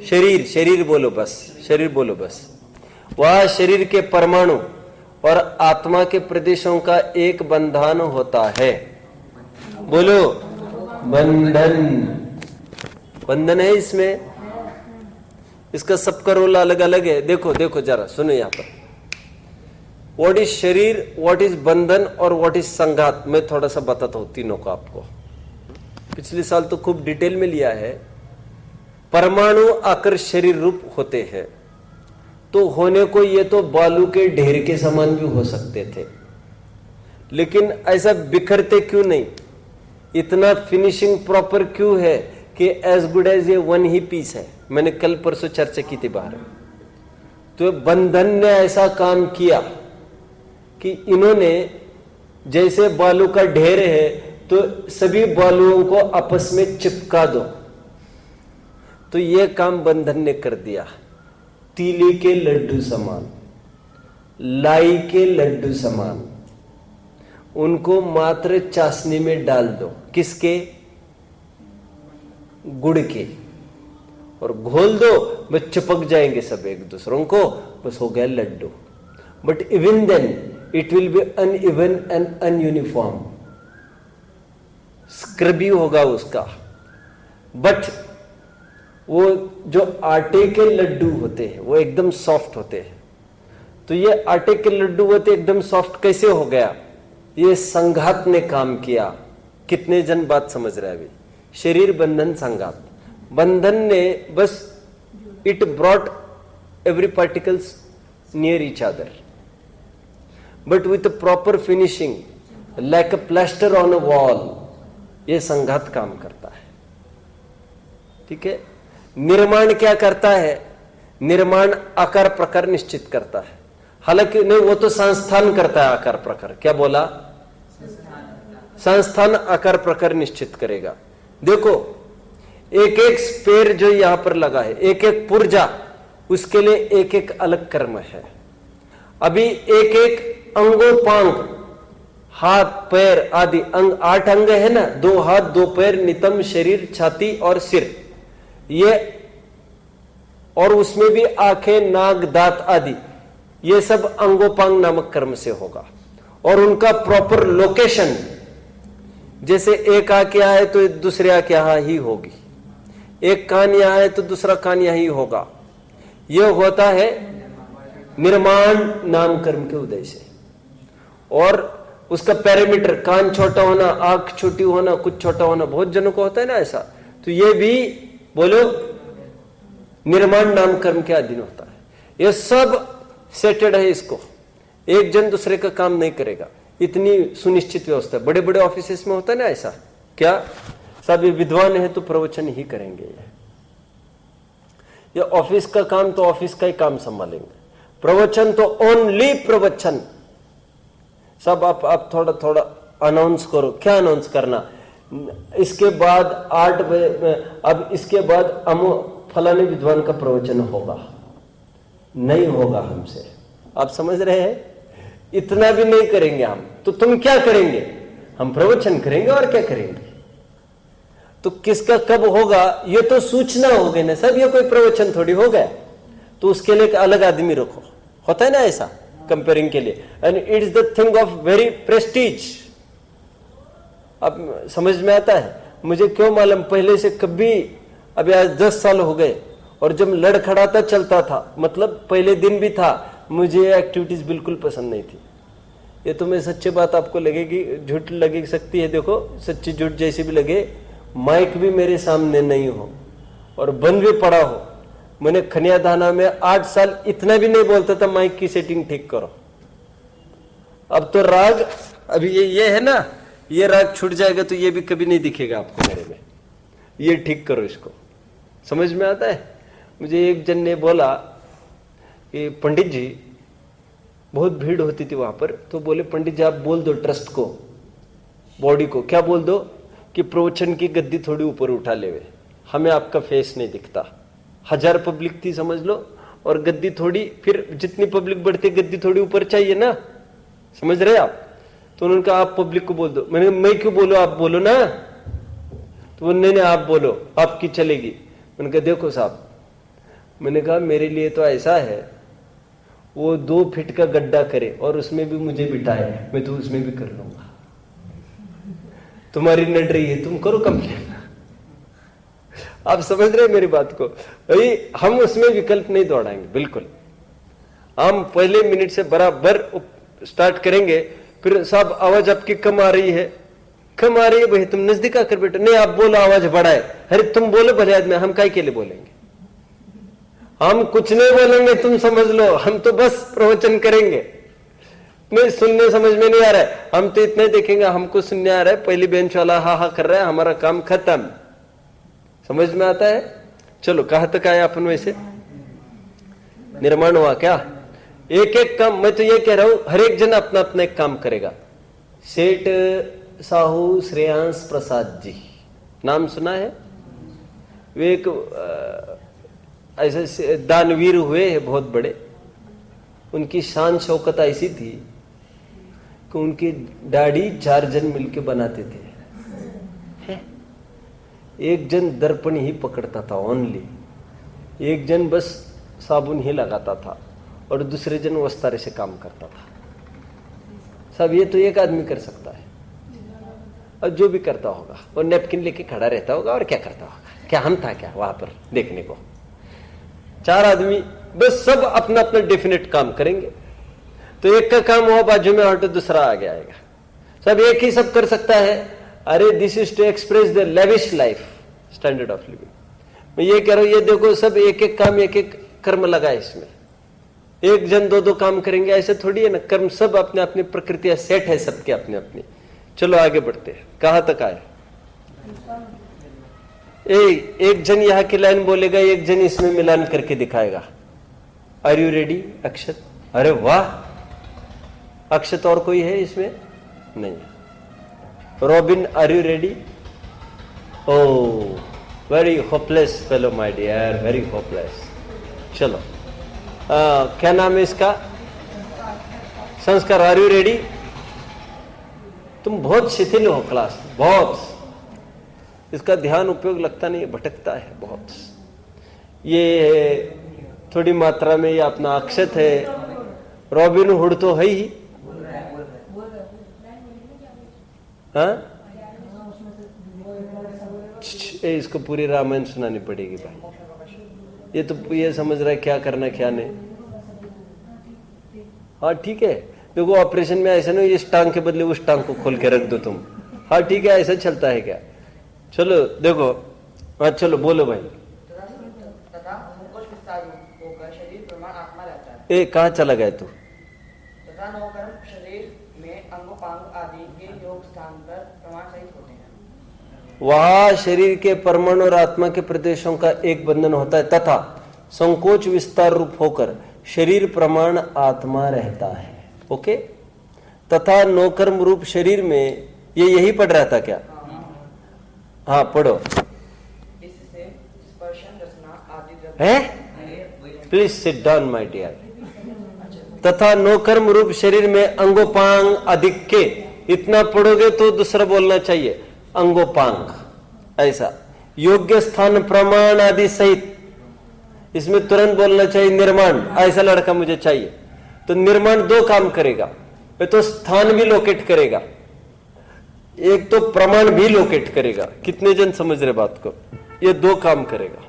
शरीर बोलो बस, शरीर बोलो बस। वह शरीर के परमाणु और आत्मा के प्रदेशों का एक बंधन होता है। बोलो बंधन है इसमें। इसका सबका रोल अलग अलग है। देखो जरा सुनो यहां पर, व्हाट इज शरीर, व्हाट इज बंधन और व्हाट इज संघात। मैं थोड़ा सा बताता हूं तीनों को आपको। पिछले साल तो खूब डिटेल में लिया है। परमाणु आकर शरीर रूप होते हैं, तो होने को ये तो बालू के ढेर के समान भी हो सकते थे, लेकिन ऐसा बिखरते क्यों नहीं? इतना फिनिशिंग प्रॉपर क्यों है कि एज गुड एज ये वन ही पीस है। मैंने कल परसों चर्चा की थी बाहर। तो बंधन ने ऐसा काम किया कि इन्होंने जैसे बालू का ढेर है तो सभी बालुओं को आपस में चिपका दो, तो यह काम बंधन ने कर दिया। तीली के लड्डू समान, लाई के लड्डू समान, उनको मात्र चाशनी में डाल दो। किसके? गुड़ के, और घोल दो, बस चिपक जाएंगे सब एक दूसरों को, बस हो गया laddu. But even then it will be uneven and ununiform, scrubby होगा उसका। बट वो जो आटे के लड्डू होते हैं वो एकदम सॉफ्ट होते हैं। तो ये आटे के लड्डू होते एकदम सॉफ्ट कैसे हो गया? ये संघात ने काम किया। कितने जन बात समझ रहे हैं अभी? शरीर बंधन संघात। बंधन ने बस it brought every particles near each other, but with proper finishing like a plaster on a wall. ये संघात काम करता है, ठीक है। निर्माण क्या करता है? निर्माण आकार प्रकार निश्चित करता है। हालांकि नहीं, वो तो संस्थान करता है आकार प्रकार। क्या बोला? संस्थान आकार प्रकार निश्चित करेगा। देखो, एक एक स्पेर जो यहां पर लगा है, एक एक पुर्जा, उसके लिए एक एक अलग कर्म है। अभी एक एक अंगोपांग, हाथ पैर आदि अंग, 8 अंग है ना, 2 हाथ 2 पैर, नितंब शरीर, छाती और सिर, ये, और उसमें भी आंखें नाक दांत आदि, ये सब अंगोपांग नामक कर्म से होगा। और उनका प्रॉपर लोकेशन, जैसे एक आंख यहां है तो दूसरे आंख यहां ही होगी, एक कान यहां है तो दूसरा कान यहीं होगा। यह होता है निर्माण नाम कर्म के उदय से। और उसका पैरामीटर, कान छोटा होना, आंख छोटी होना, कुछ छोटा होना, बहुत जनों को होता है ना ऐसा, तो ये भी बोलो निर्माण नाम कर्म के अधीन होता है। ये सब सेटेड है, इसको एक जन दूसरे का काम नहीं करेगा, इतनी सुनिश्चित व्यवस्था। बड़े बड़े ऑफिसेस में होता है ना ऐसा, क्या सब विद्वान है तो प्रवचन ही करेंगे, ये ऑफिस का काम तो ऑफिस का ही काम संभालेंगे, प्रवचन तो ओनली प्रवचन। सब आप थोड़ा थोड़ा अनाउंस करो। क्या अनाउंस करना? इसके बाद 8 बजे, अब इसके बाद फलाने विद्वान का प्रवचन होगा, नहीं होगा हमसे। आप समझ रहे हैं? इतना भी नहीं करेंगे हम। तो तुम क्या करेंगे? हम प्रवचन करेंगे, और क्या करेंगे? तो किसका कब होगा ये तो सूचना हो गई ना सब, ये कोई प्रवचन थोड़ी हो गया। तो उसके लिए एक अलग आदमी रखो, होता है ना ऐसा कंपेयरिंग के लिए, and it is the thing of very Prestige. अब समझ में आता है? मुझे क्यों मालूम, पहले से कभी, अभी आज 10 साल हो गए, और जब लड़खड़ाता चलता था, मतलब पहले दिन भी था, मुझे एक्टिविटीज बिल्कुल पसंद नहीं थी। ये तो मैं सच्ची बात आपको लगेगी, झूठ लग सकती है, देखो सच्ची झूठ जैसी भी लगे, माइक भी मेरे सामने नहीं हो और बंद भी पड़ा हो। मैंने खनियादाना में 8 साल इतना भी नहीं बोलता था, माइक की सेटिंग ठीक करो। अब तो राग, अभी ये है ना, ये राग छूट जाएगा तो ये भी कभी नहीं दिखेगा आपको मेरे में, ये ठीक करो इसको। समझ में आता है? मुझे एक जन ने बोला कि पंडित जी, बहुत भीड़ होती थी वहां पर, तो बोले पंडित जी आप बोल दो ट्रस्ट को, बॉडी को, क्या बोल दो कि प्रवचन की गद्दी थोड़ी ऊपर उठा लेवे, हमें आपका फेस नहीं दिखता। 1000 पब्लिक थी समझ लो, और गद्दी थोड़ी, फिर जितनी पब्लिक बढ़ती गद्दी थोड़ी ऊपर चाहिए ना, समझ रहे आप? तो उन्होंने कहा आप पब्लिक को बोल दो। मैंने मैं क्यों बोलो, आप बोलो ना। तो नहीं आप बोलो, आपकी चलेगी। मैंने कहा देखो साहब, मैंने कहा मेरे लिए तो ऐसा है, वो 2 फीट का गड्ढा करे और उसमें भी मुझे बिठाए, मैं तो उसमें भी कर लूंगा। तुम्हारी नड रही है, तुम करो कंप्लेन। आप समझ रहे मेरी बात को? भाई हम उसमें विकल्प नहीं दौड़ाएंगे, बिल्कुल। हम पहले मिनट से बराबर स्टार्ट करेंगे, फिर साहब आवाज आपकी कम आ रही है, कम आ रही है भाई, तुम नजदीक आकर बैठो, नहीं आप बोलो आवाज बढ़ाए, अरे तुम बोलो बजाय में, हम काय के लिए बोलेंगे? हम कुछ नहीं बोलेंगे, तुम समझ लो, हम तो बस प्रवचन करेंगे। नहीं सुनने समझ में नहीं आ रहा है, हम तो इतने देखेंगे, हमको सुनने आ रहा है, पहली बेंच वाला हा हा कर रहा है, हमारा काम खत्म। समझ में आता है? चलो कहां तक आए अपन? वैसे निर्माण हुआ क्या? एक एक काम, मैं तो ये कह रहा हूं, हर एक जन अपना अपना एक काम करेगा। सेठ साहू श्रेयांश प्रसाद जी, नाम सुना है? वे एक ऐसे दानवीर हुए हैं बहुत बड़े। उनकी शान शौकत ऐसी थी कि उनकी दाढ़ी 4 जन मिलके बनाते थे। एक जन दर्पण ही पकड़ता था, ओनली एक जन बस साबुन ही लगाता था, और दूसरे जन वस्तारे से काम करता था। सब ये तो एक आदमी कर सकता है, और जो भी करता होगा, और नैपकिन लेके खड़ा रहता होगा, और क्या करता होगा? क्या हम था क्या वहां पर देखने को? 4 आदमी बस, सब अपना अपना डेफिनेट काम करेंगे। तो एक का काम हुआ, बाजू में हटो, दूसरा आगे आएगा। सब एक ही सब कर सकता है। अरे this is to express the lavish life standard of living. मैं ये कह रहा हूं, ये देखो सब एक एक काम, एक एक कर्म लगा है इसमें। एक जन 2-2 काम करेंगे ऐसे थोड़ी है ना। कर्म सब अपने अपनी प्रकृतियां सेट है, सबके अपने अपनी। चलो आगे बढ़ते हैं, कहां तक आए? एक जन यहाँ की लाइन बोलेगा, एक जन इसमें मिलान करके दिखाएगा। Are you ready? अक्षत, अरे वाह, अक्षत और कोई है इसमें? नहीं। Robin, are you ready? Oh, very hopeless fellow my dear, very hopeless. चलो, क्या नाम है इसका? संस्कार, आर यू रेडी? तुम बहुत शिथिल हो क्लास, बहुत। इसका ध्यान उपयोग लगता नहीं है, भटकता है बहुत। ये थोड़ी मात्रा में ये अपना अक्षत है, रॉबिन हुड तो है ही। हाँ, इसको पूरी रामायण सुनानी पड़ेगी भाई। ये तो ये समझ रहा है क्या करना क्या नहीं। हाँ ठीक है, देखो ऑपरेशन में ऐसा नहीं इस टांग के बदले उस टांग को खोल के रख दो तुम। हाँ ठीक है, ऐसा चलता है क्या? चलो देखो, हाँ चलो बोलो भाई। तथा मुकुश विस्तार होकर शरीर प्रमाण आत्मा रहता है। ए कहाँ चला गया तू? तथा नवकर्म शरीर में अंगोपांग आदि के योग स्थान पर प्रमाण सहित होते हैं। वहां शरीर के परमाणु और आत्मा के प्रदेशों का एक बंधन होता है, तथा संकोच विस्तार रूप होकर शरीर प्रमाण आत्मा रहता है। ओके, तथा नौकर्म रूप शरीर में ये यही पढ़ रहा था क्या? हाँ पढ़ो। इससे स्पर्शन रसना आदि द्रव्य है, please sit down my dear. तथा नौकर्म रूप शरीर में अंगोपांग अधिक के, इतना पढ़ोगे तो दूसरा बोलना चाहिए अंगोपांग, ऐसा योग्य स्थान प्रमाण आदि सहित। इसमें तुरंत बोलना चाहिए निर्माण, ऐसा लड़का मुझे चाहिए। तो निर्माण दो काम करेगा, ये तो स्थान भी लोकेट करेगा, एक तो प्रमाण भी लोकेट करेगा। कितने जन समझ रहे बात को? ये दो काम करेगा,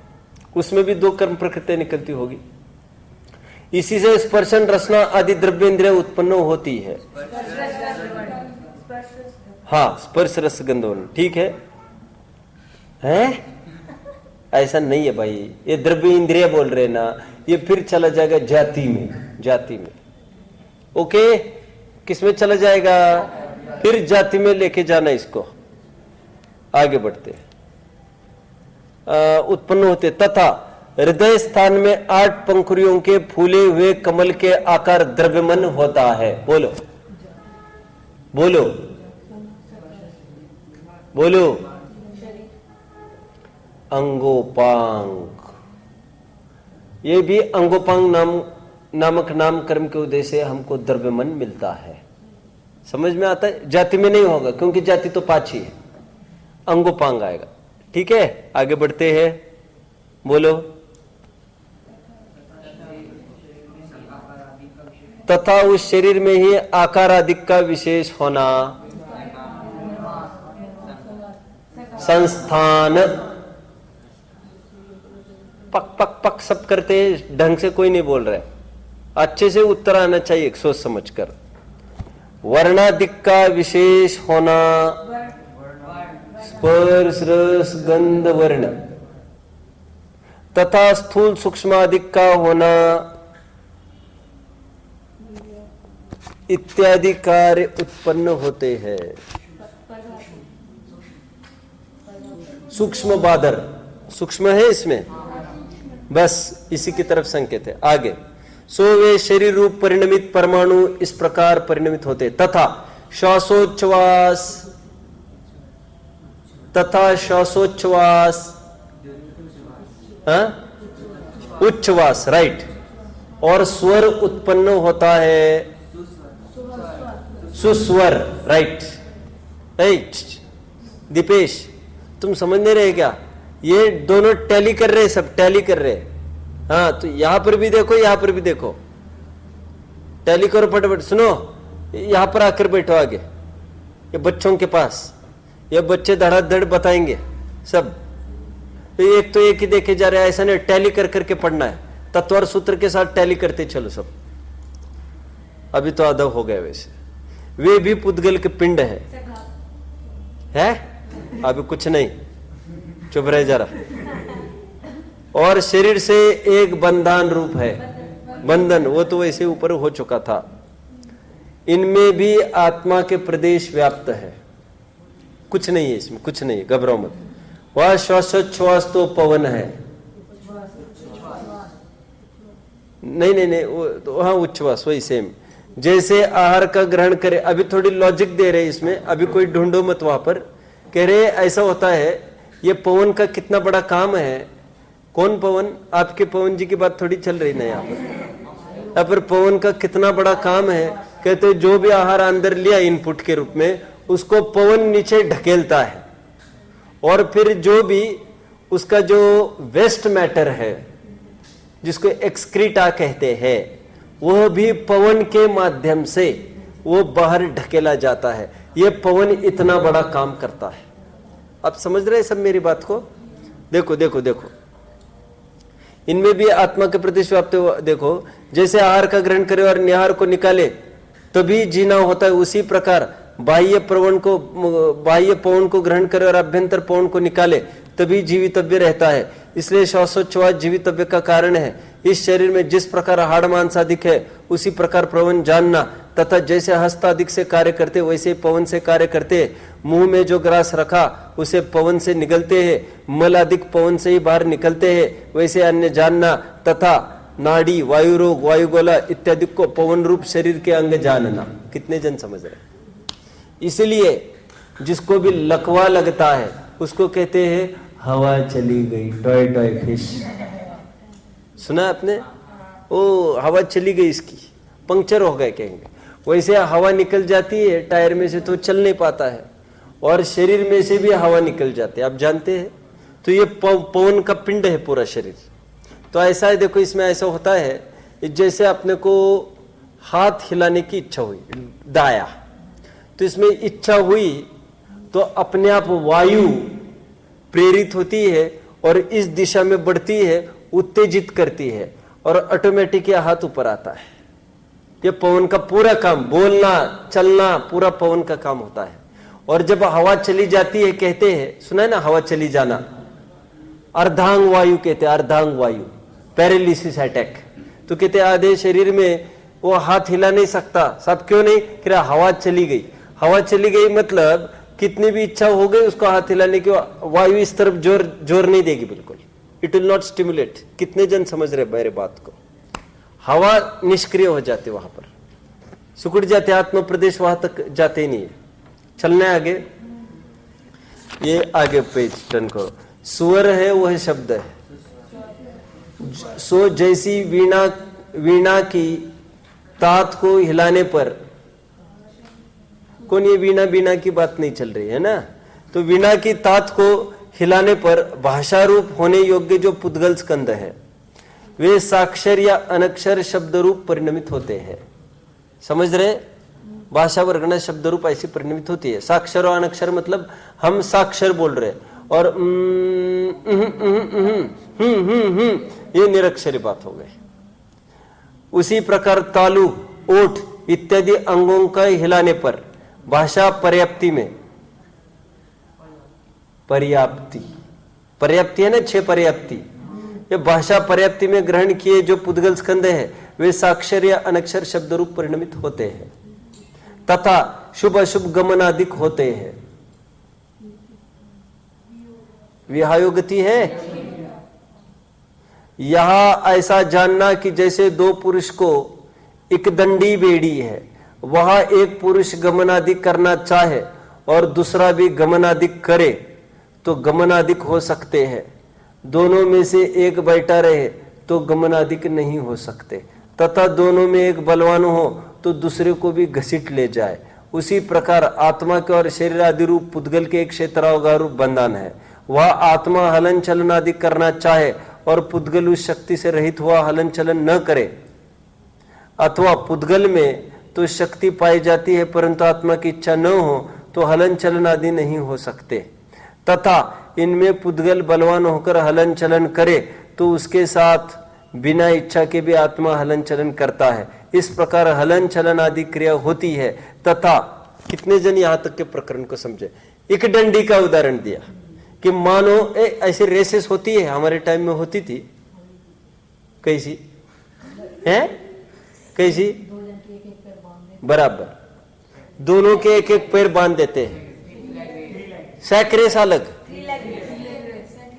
उसमें भी दो कर्म प्रकृति निकलती होगी। इसी से स्पर्शन रसना आदि द्रव्य इंद्रिया उत्पन्न होती है। हाँ, स्पर्श रस गंधोन, ठीक है। हैं? ऐसा नहीं है भाई, ये द्रव्य इंद्रिय बोल रहे ना, ये फिर चला जाएगा जाति में, जाति में। ओके, किसमें चला जाएगा? फिर जाति में लेके जाना इसको। आगे बढ़ते उत्पन्न होते, तथा हृदय स्थान में 8 पंखुड़ियों के फूले हुए कमल के आकार द्रव्यमन होता है। बोलो बोलो बोलो। अंगोपांग, ये भी अंगोपांग नामक नाम कर्म के उदय से हमको द्रव्यमन मिलता है। समझ में आता है? जाति में नहीं होगा क्योंकि जाति तो पांच ही है, अंगोपांग आएगा। ठीक है, आगे बढ़ते हैं, बोलो। तथा उस शरीर में ही आकार आदि का विशेष होना, संस्थान। पक पक पक सब करते हैं, ढंग से कोई नहीं बोल रहा है, अच्छे से उत्तर आना चाहिए सोच समझकर। वर्णादिक का विशेष होना, स्पर्श रस गंध वर्ण, तथा स्थूल सूक्ष्मादिक का होना इत्यादि कार्य उत्पन्न होते हैं। सूक्ष्म बादर, सूक्ष्म है इसमें, बस इसी की तरफ संकेत है। आगे, सो वे शरीर रूप परिणमित परमाणु इस प्रकार परिणमित होते, तथा श्वासोच्छ्वास, तथा श्वासोच्छ्वास, उच्छ्वास, राइट, और स्वर उत्पन्न होता है, सुस्वर, राइट राइट। दीपेश, तुम समझ नहीं रहे क्या? ये दोनों टैली कर रहे, सब टैली कर रहे। हाँ, तो यहां पर भी देखो, यहां पर भी देखो, टैली करो फटाफट। सुनो, यहां पर आकर बैठो आगे, ये बच्चों के पास, ये बच्चे धड़ाधड़ बताएंगे सब। तो एक तो एक ही देखे जा रहे हैं, ऐसा नहीं, टैली कर करके पढ़ना है, तत्व और सूत्र के साथ टैली करते चलो सब। अभी तो आधा हो गया। वैसे वे भी पुद्गल के पिंड है? अभी कुछ नहीं, चुप रहे जरा। और शरीर से एक बंधन रूप है, बंधन, वो तो वैसे ऊपर हो चुका था। इनमें भी आत्मा के प्रदेश व्याप्त है, कुछ नहीं है इसमें, कुछ नहीं, घबराओ मत। वह श्वासोच्छ्वास तो पवन है। नहीं, वो हाँ उच्छ्वास वही सेम। जैसे आहार का ग्रहण करे, अभी थोड़ी लॉजिक दे रहे इसमें, अभी कोई ढूंढो मत वहां पर। कह रहे ऐसा होता है, ये पवन का कितना बड़ा काम है। कौन पवन? आपके पवन जी की बात थोड़ी चल रही ना यहाँ पर पवन का कितना बड़ा काम है। कहते जो भी आहार अंदर लिया इनपुट के रूप में, उसको पवन नीचे ढकेलता है, और फिर जो भी उसका जो वेस्ट मैटर है, जिसको एक्सक्रीटा कहते हैं, वह भी पवन के माध्यम से वो बाहर ढकेला जाता है। ये पवन इतना बड़ा काम करता है। आप समझ रहे हैं सब मेरी बात को? देखो देखो देखो, इनमें भी आत्मा के प्रति व्याप्त देखो। जैसे आहार का ग्रहण करे और निहार को निकाले तभी जीना होता है, उसी प्रकार बाह्य पवन को ग्रहण करे और अभ्यंतर पवन को निकाले तभी जीवितव्य रहता है। इसलिए श्वासोच्छ्वास जीवितव्य का कारण है। इस शरीर में जिस प्रकार हाड़ मांस अधिक है, उसी प्रकार पवन जानना, तथा जैसे हस्त अधिक से कार्य करते वैसे पवन से कार्य करते। मुंह में जो ग्रास रखा उसे पवन से निगलते हैं, मल अधिक पवन से ही बाहर निकलते हैं, वैसे अन्य जानना, तथा नाड़ी, वायु रोग, वायुगोला इत्यादि को पवन रूप शरीर के अंग जानना। कितने जन समझ रहे? इसलिए जिसको भी लकवा लगता है उसको कहते हैं हवा चली गई, टॉय टॉय फिश। सुना आपने? ओ हवा चली गई, इसकी पंक्चर हो गए कहेंगे। वैसे हवा निकल जाती है टायर में से तो चल नहीं पाता है, और शरीर में से भी हवा निकल जाती है, आप जानते हैं। तो ये पवन का पिंड है पूरा शरीर। तो ऐसा है, देखो इसमें ऐसा होता है, जैसे अपने को हाथ हिलाने की इच्छा हुई, दाया, तो इसमें इच्छा हुई तो अपने आप वायु प्रेरित होती है और इस दिशा में बढ़ती है, उत्तेजित करती है, और ऑटोमेटिक यह हाथ ऊपर आता है। ये पवन का पूरा काम, बोलना चलना पूरा पवन का काम होता है। और जब हवा चली जाती है, कहते हैं, सुना है ना, हवा चली जाना, अर्धांग वायु कहते हैं, अर्धांग वायु, पैरालिसिस अटैक। तो कहते हैं आधे शरीर में वो हाथ हिला नहीं सकता। सब क्यों नहीं? कि हवा चली गई। हवा चली गई मतलब कितनी भी इच्छा हो गई उसको हाथ हिलाने की, वायु इस तरफ जोर नहीं देगी बिल्कुल, इट विल नॉट स्टिमुलेट। कितने जन समझ रहे मेरे बात को? हवा निष्क्रिय हो जाती, वहां पर सुकुड़ जाते, आत्म प्रदेश वहां तक जाते ही नहीं है। चलने आगे, ये आगे पेज टर्न करो। सुअर है वह शब्द है। सो जैसी वीणा की तात को हिलाने पर, कौन ये वीणा की बात नहीं चल रही है ना? तो वीणा की तात को हिलाने पर भाषा रूप होने योग्य जो पुद्गल स्कंद है, वे साक्षर या अनक्षर शब्द रूप परिणमित होते हैं। समझ रहे? भाषा वर्गना शब्द रूप ऐसी परिणमित होती है। साक्षर और अनक्षर मतलब हम साक्षर बोल रहे और ये निरक्षरी बात हो गई। उसी प्रकार तालु, ओठ इत्यादि अंगों का हिलाने पर भाषा पर्याप्ति में, पर्याप्ति है ना, 6 पर्याप्ति, ये भाषा पर्याप्ति में ग्रहण किए जो पुद्गल स्कंद है, वे साक्षर या अनक्षर शब्द रूप परिणमित होते हैं, तथा शुभ अशुभ गमनादिक होते हैं। विहायोगति है। यहां ऐसा जानना कि जैसे 2 पुरुष को एक दंडी बेड़ी है, वहां एक पुरुष गमनादिक करना चाहे और दूसरा भी गमनादिक करे तो गमनादिक हो सकते हैं। दोनों में से एक बैठा रहे तो गमनादिक नहीं हो सकते, तथा दोनों में एक बलवान हो तो दूसरे को भी घसीट ले जाए। उसी प्रकार आत्मा के और शरीर आदि रूप पुद्गल के एक क्षेत्रावगाह रूप बंधन है। वह आत्मा हलन चलन आदि करना चाहे और पुद्गल उस शक्ति से रहित हुआ हलन चलन न करे, अथवा पुद्गल में तो शक्ति पाई जाती है परंतु आत्मा की इच्छा न हो तो हलन चलन आदि नहीं हो सकते, तथा इनमें पुद्गल बलवान होकर हलन चलन करे तो उसके साथ बिना इच्छा के भी आत्मा हलन चलन करता है। इस प्रकार हलन चलन आदि क्रिया होती है। तथा कितने जन यहां तक के प्रकरण को समझे? एक डंडी का उदाहरण दिया कि मानो ऐसी रेसेस होती है, हमारे टाइम में होती थी, कैसी है? कैसी? बराबर, दोनों के एक एक पैर बांध देते हैं। सैक रेस अलग,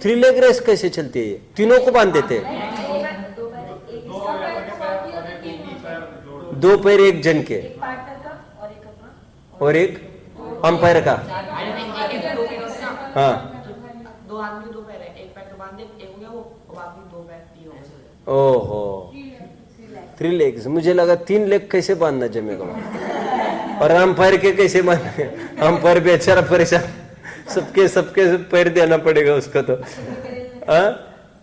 3 लेग रेस कैसे चलती है? ये तीनों को बांध देते हैं, 2 पैर एक जन के और एक अंपायर का। हाँ 2 आदमी के 2 पैर है, एक पैर तो बांधे, एक हो गया वो, बाकी 2 पैर 3 हो गए। ओहो 3 लेग्स, मुझे लगा 3 लेग कैसे बांधना जमेगा और अंपायर के कैसे बांधे? अंपायर बेचारा परेशान, सबके सबके पैर देना पड़ेगा उसको तो।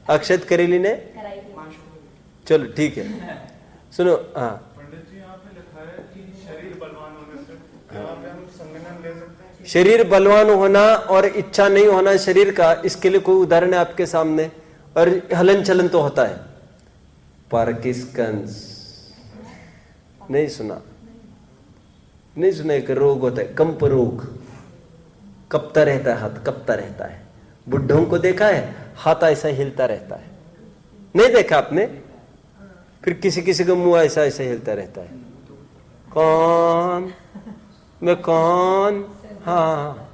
अक्षत करेली ने, चलो ठीक है सुनो। हाँ पंडित जी यहाँ पे लिखा है कि शरीर बलवान होने से क्या हम संज्ञान ले सकते हैं? शरीर बलवान होना और इच्छा नहीं होना शरीर का, इसके लिए कोई उदाहरण है आपके सामने? और हलन चलन तो होता है। पार्किंसंस नहीं सुना? नहीं सुना? एक रोग होता है कंप रोग, कपता रहता है हाथ, कपता रहता है। बुढ़ों को देखा है हाथ ऐसा हिलता रहता है, नहीं देखा आपने? फिर किसी किसी का मुंह ऐसा ऐसा हिलता रहता है, कौन मैं कौन? हाँ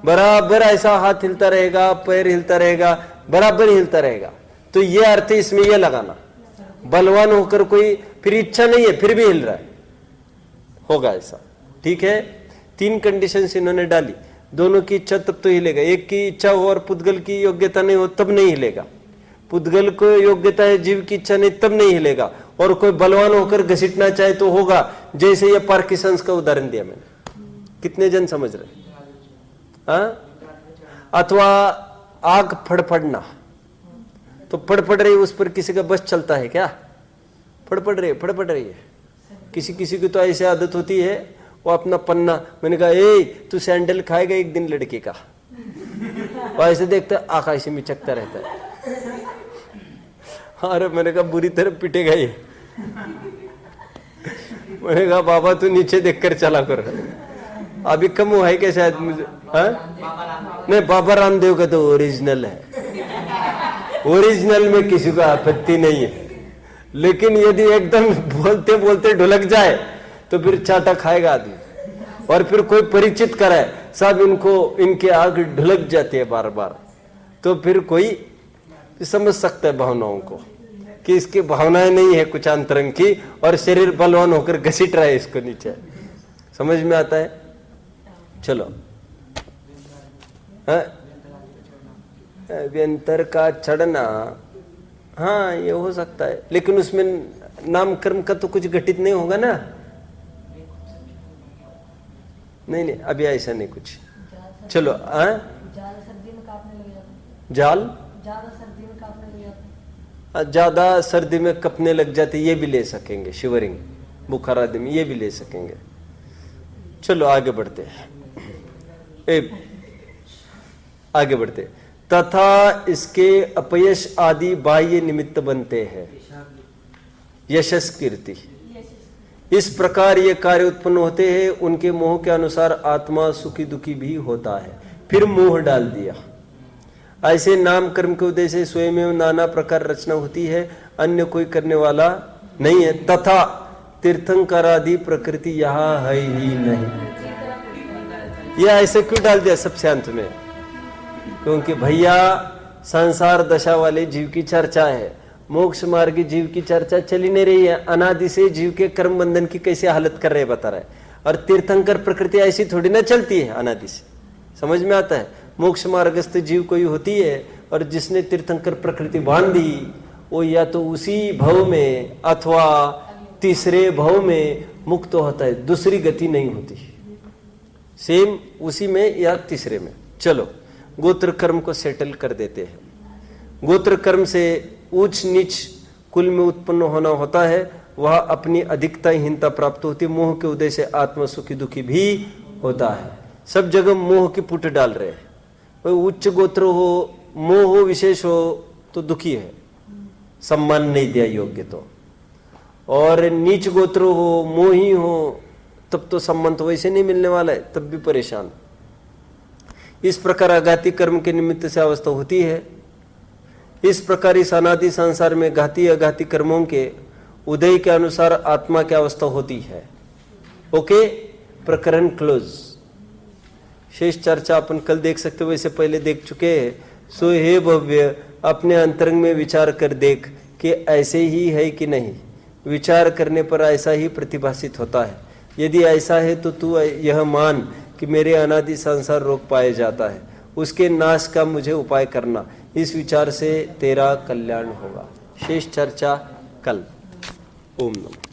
बराबर ऐसा हाथ हिलता रहेगा, पैर हिलता रहेगा, बराबर हिलता रहेगा। तो ये अर्थ इसमें ये लगाना, बलवान होकर कोई फिर इच्छा नहीं है फिर भी हिल रहा है, होगा ऐसा। ठीक है, 3 कंडीशंस इन्होंने डाली। दोनों की इच्छा तब तो हिलेगा, एक की इच्छा हो और पुद्गल की योग्यता नहीं हो तब नहीं हिलेगा। पुद्गल को योग्यता है, जीव की इच्छा नहीं तब नहीं हिलेगा। और कोई बलवान होकर घसीटना चाहे तो होगा, जैसे ये पार्किंसंस का उदाहरण दिया मैंने। कितने जन समझ रहे? हाँ, अथवा आग फड़फड़ना, तो फड़फड़ रही उस पर किसी का बस चलता है क्या? फड़फड़ रही है। किसी किसी की तो ऐसी आदत होती है, वो अपना पन्ना, मैंने कहा ए तू सैंडल खाएगा एक दिन लड़के का, वो ऐसे देखता आकाश में चकता रहता है। अरे मैंने कहा बुरी तरह पिटेगा ये। मैंने कहा बाबा तू नीचे देखकर चला कर, अभी कम हुआ है क्या शायद मुझे? हाँ नहीं, बाबा रामदेव का तो ओरिजिनल है, ओरिजिनल में किसी को आपत्ति नहीं है। लेकिन यदि एकदम बोलते बोलते ढुलक जाए तो फिर चाटा खाएगा आदमी। और फिर कोई परिचित कराए, सब इनको इनके आग ढुलक जाती है बार बार, तो फिर कोई समझ सकता है भावनाओं को कि इसकी भावनाएं नहीं है कुछ अंतरंग की, और शरीर बलवान होकर घसीट रहा है इसको नीचे। समझ में आता है? चलो व्यंतर का चढ़ना, हाँ ये हो सकता है, लेकिन उसमें नामकर्म का तो कुछ घटित नहीं होगा ना? नहीं अभी ऐसा नहीं कुछ। चलो जाल ज्यादा सर्दी में कपने लग जाते, ये भी ले सकेंगे। शिवरिंग, बुखार आदि में ये भी ले सकेंगे। चलो आगे बढ़ते हैं, आगे बढ़ते। तथा इसके अपयश आदि बाह्य निमित्त बनते हैं, यशस कीर्ति, इस प्रकार ये कार्य उत्पन्न होते हैं। उनके मोह के अनुसार आत्मा सुखी दुखी भी होता है। फिर मोह डाल दिया। ऐसे नाम कर्म के उदय से स्वयं में नाना प्रकार रचना होती है, अन्य कोई करने वाला नहीं है। तथा तीर्थंकर आदि प्रकृति यहाँ है ही नहीं। यह ऐसे क्यों डाल दिया सबसे अंत में? क्योंकि भैया संसार दशा वाले जीव की चर्चा है, मोक्ष मार्गी जीव की चर्चा चली नहीं रही है। अनादि से जीव के कर्म बंधन की कैसे हालत कर रहे बता रहे। और तीर्थंकर प्रकृति ऐसी थोड़ी ना चलती है अनादि से, समझ में आता है? मोक्ष मार्गस्थ जीव कोई होती है, और जिसने तीर्थंकर प्रकृति बांधी वो या तो उसी भव में अथवा तीसरे भव में मुक्त होता है, दूसरी गति नहीं होती, सेम उसी में या तीसरे में। चलो गोत्र कर्म को सेटल कर देते हैं। गोत्र कर्म से ऊंच नीच कुल में उत्पन्न होना होता है, वह अपनी अधिकता हीनता प्राप्त होती है। मोह के उदय से आत्मा सुखी दुखी भी होता है। सब जगह मोह की पुट डाल रहे हैं। कोई उच्च गोत्र हो, मोह हो, विशेष हो तो दुखी है, सम्मान नहीं दिया योग्य तो, और नीच गोत्र हो, मोही हो, तब तो सम्मान तो वैसे नहीं मिलने वाला है, तब भी परेशान। इस प्रकार अघाती कर्म के निमित्त से अवस्था होती है। इस प्रकार इस अनादि संसार में घाती अघाती कर्मों के उदय के अनुसार आत्मा की अवस्था होती है। ओके, प्रकरण क्लोज। शेष चर्चा अपन कल देख सकते हो, वैसे पहले देख चुके हैं। सो हे भव्य, अपने अंतरंग में विचार कर देख कि ऐसे ही है कि नहीं। विचार करने पर ऐसा ही प्रतिभासित होता है। यदि ऐसा है तो तू यह मान कि मेरे अनादि संसार रोक पाया जाता है, उसके नाश का मुझे उपाय करना। इस विचार से तेरा कल्याण होगा। शेष चर्चा कल। ओम नमः।